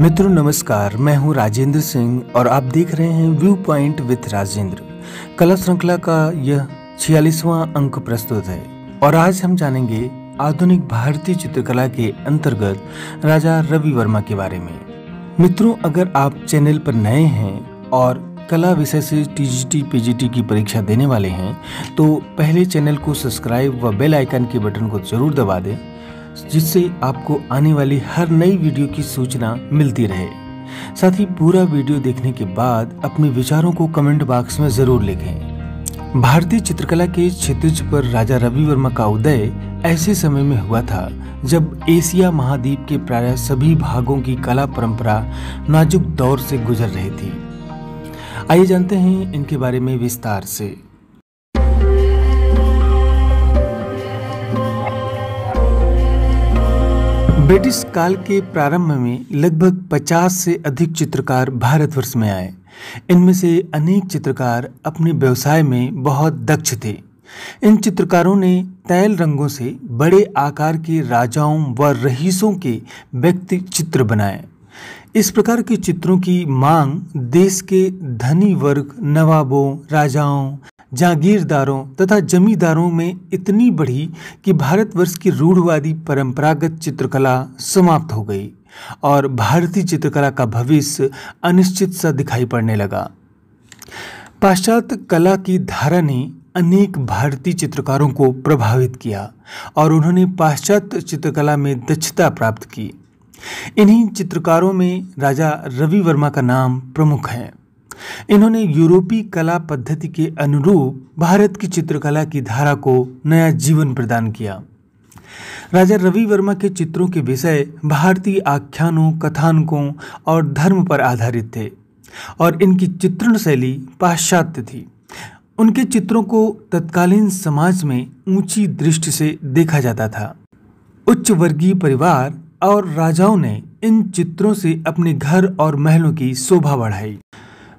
मित्रों नमस्कार, मैं हूं राजेंद्र सिंह और आप देख रहे हैं व्यू पॉइंट विथ राजेंद्र। कला श्रृंखला का यह 46वां अंक प्रस्तुत है और आज हम जानेंगे आधुनिक भारतीय चित्रकला के अंतर्गत राजा रवि वर्मा के बारे में। मित्रों, अगर आप चैनल पर नए हैं और कला विषय से टीजीटी पीजीटी की परीक्षा देने वाले हैं तो पहले चैनल को सब्सक्राइब व बेल आइकन के बटन को जरूर दबा दें, जिससे आपको आने वाली हर नई वीडियो की सूचना मिलती रहे। साथ ही पूरा वीडियो देखने के बाद अपने विचारों को कमेंट बॉक्स में जरूर लिखें। भारतीय चित्रकला के क्षितिज पर राजा रवि वर्मा का उदय ऐसे समय में हुआ था जब एशिया महाद्वीप के प्रायः सभी भागों की कला परंपरा नाजुक दौर से गुजर रही थी। आइए जानते हैं इनके बारे में विस्तार से। ब्रिटिश काल के प्रारंभ में लगभग 50 से अधिक चित्रकार भारतवर्ष में आए। इनमें से अनेक चित्रकार अपने व्यवसाय में बहुत दक्ष थे। इन चित्रकारों ने तैल रंगों से बड़े आकार के राजाओं व रईसों के व्यक्ति चित्र बनाए। इस प्रकार के चित्रों की मांग देश के धनी वर्ग, नवाबों, राजाओं, जागीरदारों तथा जमींदारों में इतनी बढ़ी कि भारतवर्ष की रूढ़वादी परंपरागत चित्रकला समाप्त हो गई और भारतीय चित्रकला का भविष्य अनिश्चित सा दिखाई पड़ने लगा। पाश्चात्य कला की धारा ने अनेक भारतीय चित्रकारों को प्रभावित किया और उन्होंने पाश्चात्य चित्रकला में दक्षता प्राप्त की। इन्हीं चित्रकारों में राजा रवि वर्मा का नाम प्रमुख है। इन्होंने यूरोपीय कला पद्धति के अनुरूप भारत की चित्रकला की धारा को नया जीवन प्रदान किया। राजा रवि वर्मा के चित्रों के विषय भारतीय आख्यानों, कथानकों और धर्म पर आधारित थे और इनकी चित्रण शैली पाश्चात्य थी। उनके चित्रों को तत्कालीन समाज में ऊंची दृष्टि से देखा जाता था। उच्च वर्गीय परिवार और राजाओं ने इन चित्रों से अपने घर और महलों की शोभा बढ़ाई।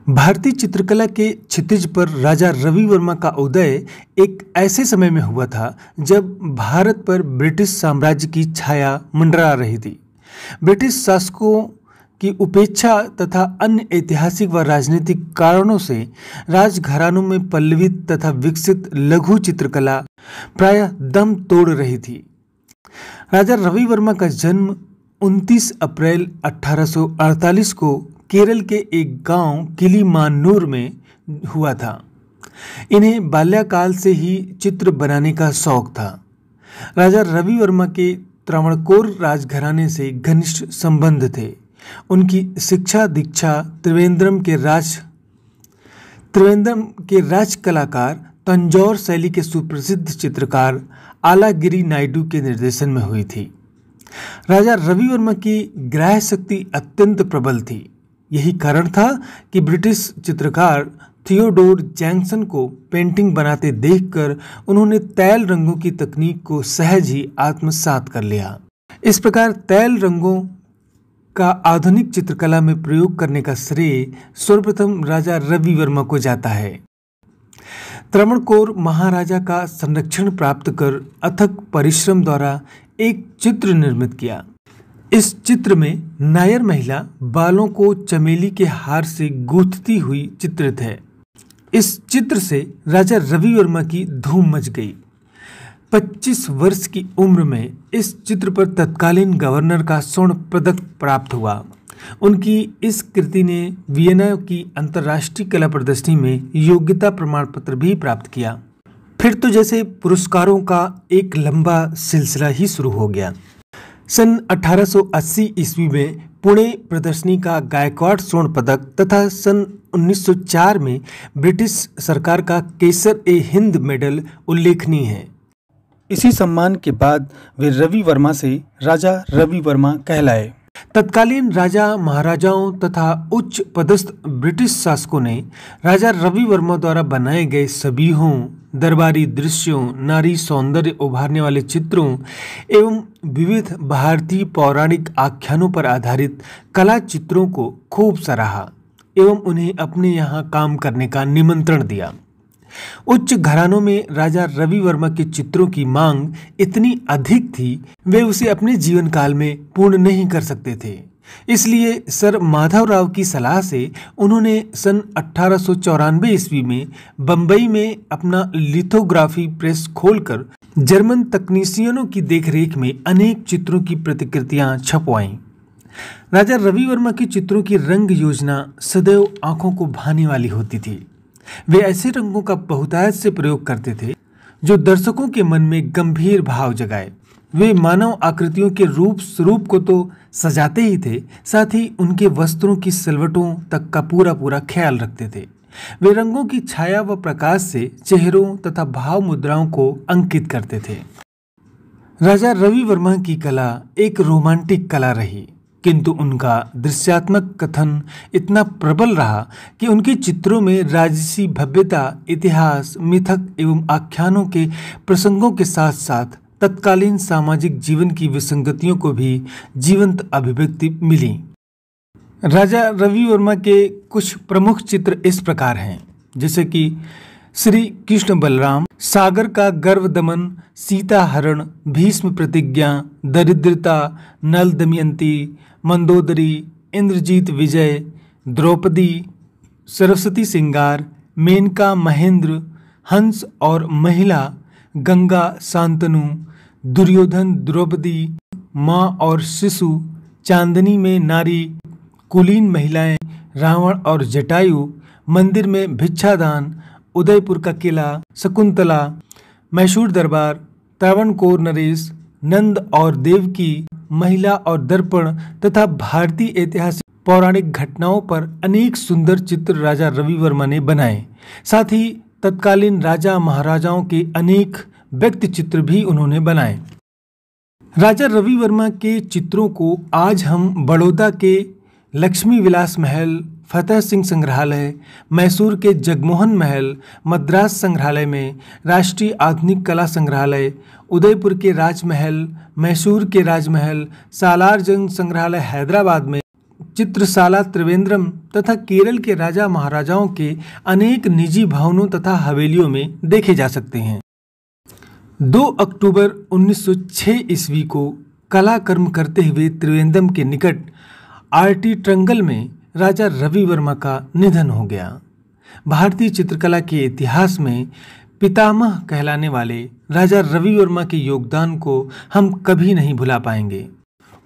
भारतीय चित्रकला के क्षितिज पर राजा रवि वर्मा का उदय एक ऐसे समय में हुआ था जब भारत पर ब्रिटिश साम्राज्य की छाया मंडरा रही थी। ब्रिटिश शासकों की उपेक्षा तथा अन्य ऐतिहासिक व राजनीतिक कारणों से राजघरानों में पल्लवित तथा विकसित लघु चित्रकला प्रायः दम तोड़ रही थी। राजा रवि वर्मा का जन्म 29 अप्रैल 1848 को केरल के एक गांव किलीमानूर में हुआ था। इन्हें बाल्यकाल से ही चित्र बनाने का शौक था। राजा रवि वर्मा के त्रावणकोर राजघराने से घनिष्ठ संबंध थे। उनकी शिक्षा दीक्षा त्रिवेंद्रम के राज कलाकार तंजौर शैली के सुप्रसिद्ध चित्रकार आलागिरी नायडू के निर्देशन में हुई थी। राजा रवि वर्मा की ग्राह्य शक्ति अत्यंत प्रबल थी। यही कारण था कि ब्रिटिश चित्रकार थियोडोर जैक्सन को पेंटिंग बनाते देखकर उन्होंने तैल रंगों की तकनीक को सहज ही आत्मसात कर लिया। इस प्रकार तैल रंगों का आधुनिक चित्रकला में प्रयोग करने का श्रेय सर्वप्रथम राजा रवि वर्मा को जाता है। त्रावणकोर महाराजा का संरक्षण प्राप्त कर अथक परिश्रम द्वारा एक चित्र निर्मित किया। इस चित्र में नायर महिला बालों को चमेली के हार से गूंथती हुई चित्रित है। इस चित्र से राजा रवि वर्मा की धूम मच गई। 25 वर्ष की उम्र में इस चित्र पर तत्कालीन गवर्नर का स्वर्ण पदक प्राप्त हुआ। उनकी इस कृति ने वियना की अंतर्राष्ट्रीय कला प्रदर्शनी में योग्यता प्रमाण पत्र भी प्राप्त किया। फिर तो जैसे पुरस्कारों का एक लंबा सिलसिला ही शुरू हो गया। सन 1880 ईस्वी में पुणे प्रदर्शनी का गायकवाड़ स्वर्ण पदक तथा सन 1904 में ब्रिटिश सरकार का केसर-ए-हिंद मेडल उल्लेखनीय है। इसी सम्मान के बाद वे रवि वर्मा से राजा रवि वर्मा कहलाए। तत्कालीन राजा महाराजाओं तथा उच्च पदस्थ ब्रिटिश शासकों ने राजा रवि वर्मा द्वारा बनाए गए सबीहों, दरबारी दृश्यों, नारी सौंदर्य उभारने वाले चित्रों एवं विविध भारतीय पौराणिक आख्यानों पर आधारित कला चित्रों को खूब सराहा एवं उन्हें अपने यहाँ काम करने का निमंत्रण दिया। उच्च घरानों में राजा रवि वर्मा के चित्रों की मांग इतनी अधिक थी वे उसे अपने जीवन काल में पूर्ण नहीं कर सकते थे। इसलिए सर माधवराव की सलाह से उन्होंने सन 1894 ईस्वी में बंबई में अपना लिथोग्राफी प्रेस खोलकर जर्मन तकनीशियनों की देखरेख में अनेक चित्रों की प्रतिकृतियां छपवाईं। राजा रवि वर्मा के चित्रों की रंग योजना सदैव आंखों को भाने वाली होती थी। वे ऐसे रंगों का बहुतायत से प्रयोग करते थे जो दर्शकों के मन में गंभीर भाव जगाए। वे मानव आकृतियों के रूप स्वरूप को तो सजाते ही थे, साथ ही उनके वस्त्रों की सिलवटों तक का पूरा ख्याल रखते थे। वे रंगों की छाया व प्रकाश से चेहरों तथा भाव मुद्राओं को अंकित करते थे। राजा रवि वर्मा की कला एक रोमांटिक कला रही, किंतु उनका दृश्यात्मक कथन इतना प्रबल रहा कि उनके चित्रों में राजसी भव्यता, इतिहास, मिथक एवं आख्यानों के प्रसंगों के साथ साथ तत्कालीन सामाजिक जीवन की विसंगतियों को भी जीवंत अभिव्यक्ति मिली। राजा रवि वर्मा के कुछ प्रमुख चित्र इस प्रकार हैं, जैसे कि श्री कृष्ण बलराम, सागर का गर्व दमन, सीता हरण, भीष्म प्रतिज्ञा, दरिद्रता, नल दमयंती, मंदोदरी, इंद्रजीत विजय, द्रौपदी, सरस्वती सिंगार, मेनका महेंद्र, हंस और महिला, गंगा शांतनु, दुर्योधन द्रौपदी, माँ और शिशु, चांदनी में नारी, कुलीन महिलाएं, रावण और जटायु, मंदिर में भिक्षादान, उदयपुर का किला, शकुंतला, मैसूर दरबार, त्रावणकोर नरेश, नंद और देवकी, महिला और दर्पण तथा भारतीय ऐतिहासिक पौराणिक घटनाओं पर अनेक सुंदर चित्र राजा रवि वर्मा ने बनाए। साथ ही तत्कालीन राजा महाराजाओं के अनेक व्यक्ति चित्र भी उन्होंने बनाए। राजा रवि वर्मा के चित्रों को आज हम बड़ौदा के लक्ष्मी विलास महल, फतेह सिंह संग्रहालय, मैसूर के जगमोहन महल, मद्रास संग्रहालय में, राष्ट्रीय आधुनिक कला संग्रहालय, उदयपुर के राजमहल, मैसूर के राजमहल, सालार जंग संग्रहालय हैदराबाद में, चित्रशाला त्रिवेंद्रम तथा केरल के राजा महाराजाओं के अनेक निजी भवनों तथा हवेलियों में देखे जा सकते हैं। 2 अक्टूबर 1906 ईस्वी को कला कर्म करते हुए त्रिवेंद्रम के निकट आरटी ट्रंगल में राजा रवि वर्मा का निधन हो गया। भारतीय चित्रकला के इतिहास में पितामह कहलाने वाले राजा रवि वर्मा के योगदान को हम कभी नहीं भुला पाएंगे।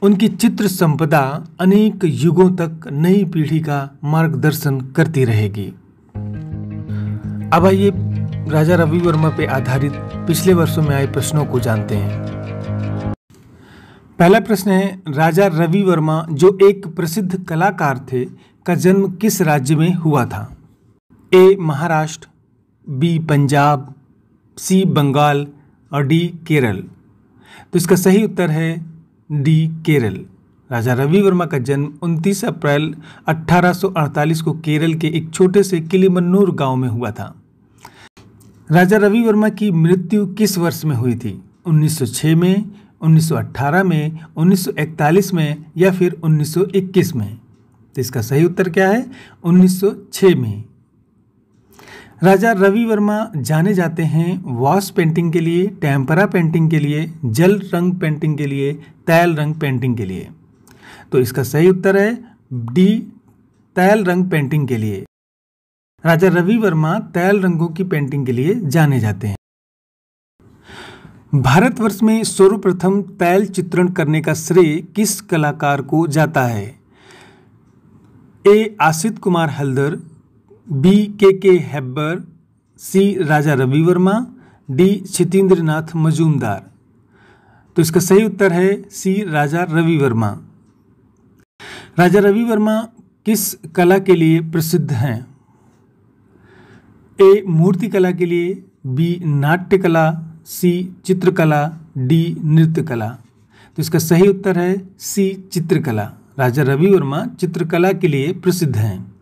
उनकी चित्र संपदा अनेक युगों तक नई पीढ़ी का मार्गदर्शन करती रहेगी। अब आइए राजा रवि वर्मा पे आधारित पिछले वर्षों में आए प्रश्नों को जानते हैं। पहला प्रश्न है, राजा रवि वर्मा जो एक प्रसिद्ध कलाकार थे का जन्म किस राज्य में हुआ था? ए महाराष्ट्र, बी पंजाब, सी बंगाल और डी केरल। तो इसका सही उत्तर है डी केरल। राजा रवि वर्मा का जन्म 29 अप्रैल 1848 को केरल के एक छोटे से किलिमन्नूर गांव में हुआ था। राजा रवि वर्मा की मृत्यु किस वर्ष में हुई थी? 1906 में, 1918 में, 1941 में या फिर 1921 में? तो इसका सही उत्तर क्या है? 1906 में। राजा रवि वर्मा जाने जाते हैं वॉश पेंटिंग के लिए, टेम्परा पेंटिंग के लिए, जल रंग पेंटिंग के लिए, तैल रंग पेंटिंग के लिए। तो इसका सही उत्तर है डी, तैल रंग पेंटिंग के लिए। राजा रवि वर्मा तैल रंगों की पेंटिंग के लिए जाने जाते हैं। भारतवर्ष में सर्वप्रथम तैल चित्रण करने का श्रेय किस कलाकार को जाता है? ए आसित कुमार हल्दर, बी के हेब्बर, सी राजा रवि वर्मा, डी क्षितेंद्रनाथ मजूमदार। तो इसका सही उत्तर है सी राजा रवि वर्मा। राजा रवि वर्मा किस कला के लिए प्रसिद्ध हैं? ए मूर्ति कला के लिए, बी नाट्य कला, सी चित्रकला, डी नृत्य कला। तो इसका सही उत्तर है सी चित्रकला। राजा रवि वर्मा चित्रकला के लिए प्रसिद्ध हैं।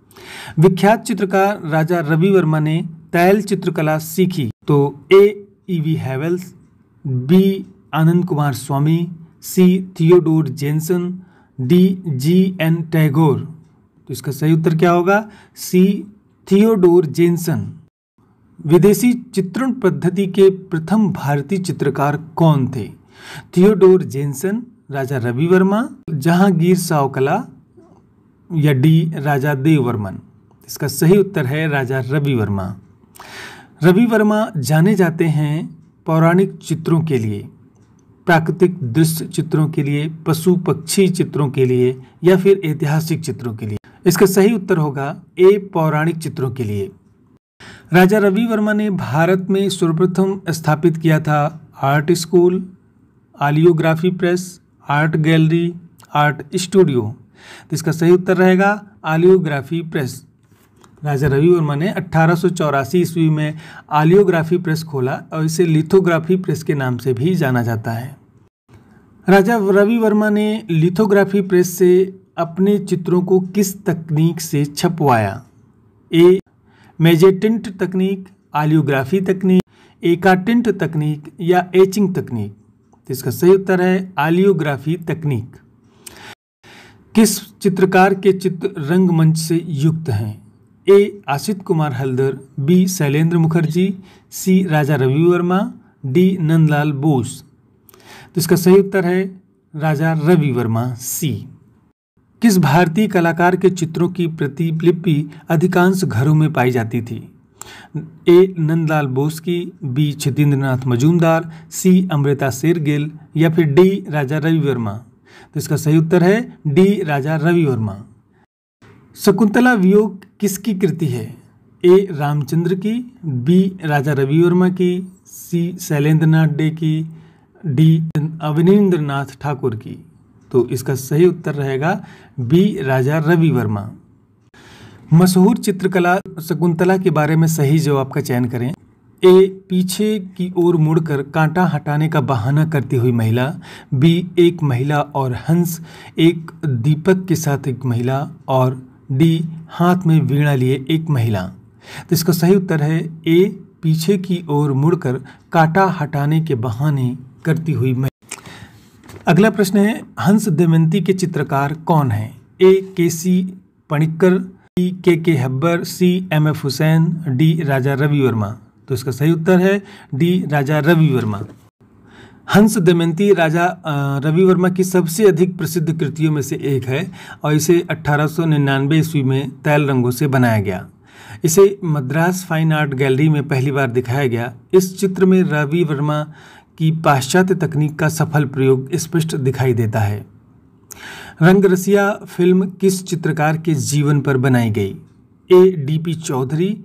विख्यात चित्रकार राजा रवि वर्मा ने तैल चित्रकला सीखी। तो A E B Havells, B Anand Kumar Swami, C Theodore Jensen, D G N. Tagore. तो इसका सही उत्तर क्या होगा? C Theodore Jensen. विदेशी चित्रण पद्धति के प्रथम भारतीय चित्रकार कौन थे? थियोडोर जेनसन, राजा रवि वर्मा, जहांगीर सावकला या डी राजा देववर्मन? इसका सही उत्तर है राजा रवि वर्मा। रवि वर्मा जाने जाते हैं पौराणिक चित्रों के लिए, प्राकृतिक दृश्य चित्रों के लिए, पशु पक्षी चित्रों के लिए या फिर ऐतिहासिक चित्रों के लिए? इसका सही उत्तर होगा ए पौराणिक चित्रों के लिए। राजा रवि वर्मा ने भारत में सर्वप्रथम स्थापित किया था art school, oleography press, art gallery, art studio. तो इसका सही उत्तर रहेगा आलियोग्राफी प्रेस। राजा रवि वर्मा ने 1884 ईस्वी में आलियोग्राफी प्रेस खोला और इसे लिथोग्राफी प्रेस के नाम से भी जाना जाता है। राजा रवि वर्मा ने लिथोग्राफी प्रेस से अपने चित्रों को किस तकनीक से छपवाया? ए मेजेटिंट तकनीक, आलियोग्राफी तकनीक, एकाटिंट तकनीक या एचिंग तकनीक? तो इसका सही उत्तर है आलियोग्राफी तकनीक। किस चित्रकार के चित्र रंगमंच से युक्त हैं? ए आशित कुमार हल्दर, बी शैलेंद्र मुखर्जी, सी राजा रवि वर्मा, डी नंदलाल बोस? तो इसका सही उत्तर है राजा रवि वर्मा, सी। किस भारतीय कलाकार के चित्रों की प्रतिलिपि अधिकांश घरों में पाई जाती थी? ए नंदलाल बोस की, बी छितेंद्रनाथ मजूमदार, सी अमृता शेरगिल या फिर डी राजा रवि वर्मा? तो इसका सही उत्तर है डी राजा रवि वर्मा। शकुंतला वियोग किसकी कृति है? ए रामचंद्र की, बी राजा रवि वर्मा की, सी शैलेंद्रनाथ डे की, डी अवनींद्रनाथ ठाकुर की? तो इसका सही उत्तर रहेगा बी राजा रवि वर्मा। मशहूर चित्रकला शकुंतला के बारे में सही जवाब का चयन करें। ए पीछे की ओर मुड़कर कांटा हटाने का बहाना करती हुई महिला, बी एक महिला और हंस, एक दीपक के साथ एक महिला, और डी हाथ में वीणा लिए एक महिला? तो इसका सही उत्तर है ए पीछे की ओर मुड़कर कांटा हटाने के बहाने करती हुई महिला। अगला प्रश्न है हंस दमयंती के चित्रकार कौन हैं? ए केसी पणिक्कर, बी के हब्बर, सी एम.एफ. हुसैन, डी राजा रवि वर्मा? तो इसका सही उत्तर है डी राजा रवि वर्मा। हंस दमयंती राजा रवि वर्मा की सबसे अधिक प्रसिद्ध कृतियों में से एक है और इसे 1899 ईस्वी में तैल रंगों से बनाया गया। इसे मद्रास फाइन आर्ट गैलरी में पहली बार दिखाया गया। इस चित्र में रवि वर्मा की पाश्चात्य तकनीक का सफल प्रयोग स्पष्ट दिखाई देता है। रंगरसिया फिल्म किस चित्रकार के जीवन पर बनाई गई? ए डी.पी. चौधरी,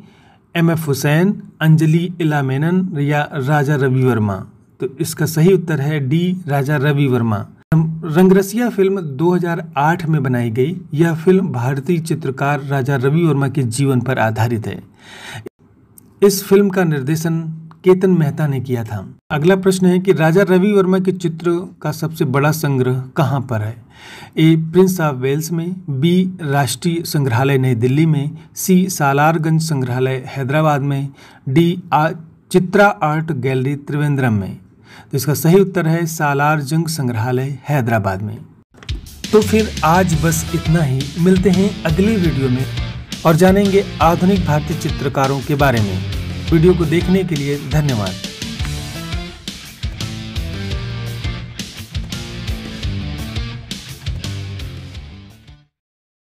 एम.एफ. हुसैन, अंजलि इला मेनन या राजा रवि वर्मा? तो इसका सही उत्तर है डी राजा रवि वर्मा। रंगरसिया फिल्म 2008 में बनाई गई। यह फिल्म भारतीय चित्रकार राजा रवि वर्मा के जीवन पर आधारित है। इस फिल्म का निर्देशन केतन मेहता ने किया था। अगला प्रश्न है कि राजा रवि वर्मा के चित्र का सबसे बड़ा संग्रह कहाँ पर है? ए प्रिंस ऑफ वेल्स में, बी राष्ट्रीय संग्रहालय नई दिल्ली में, सी सालारगंज संग्रहालय हैदराबाद में, D Chitra art gallery Trivandrum में? तो इसका सही उत्तर है सालारजंग संग्रहालय हैदराबाद में। तो फिर आज बस इतना ही। मिलते हैं अगले वीडियो में और जानेंगे आधुनिक भारतीय चित्रकारों के बारे में। वीडियो को देखने के लिए धन्यवाद।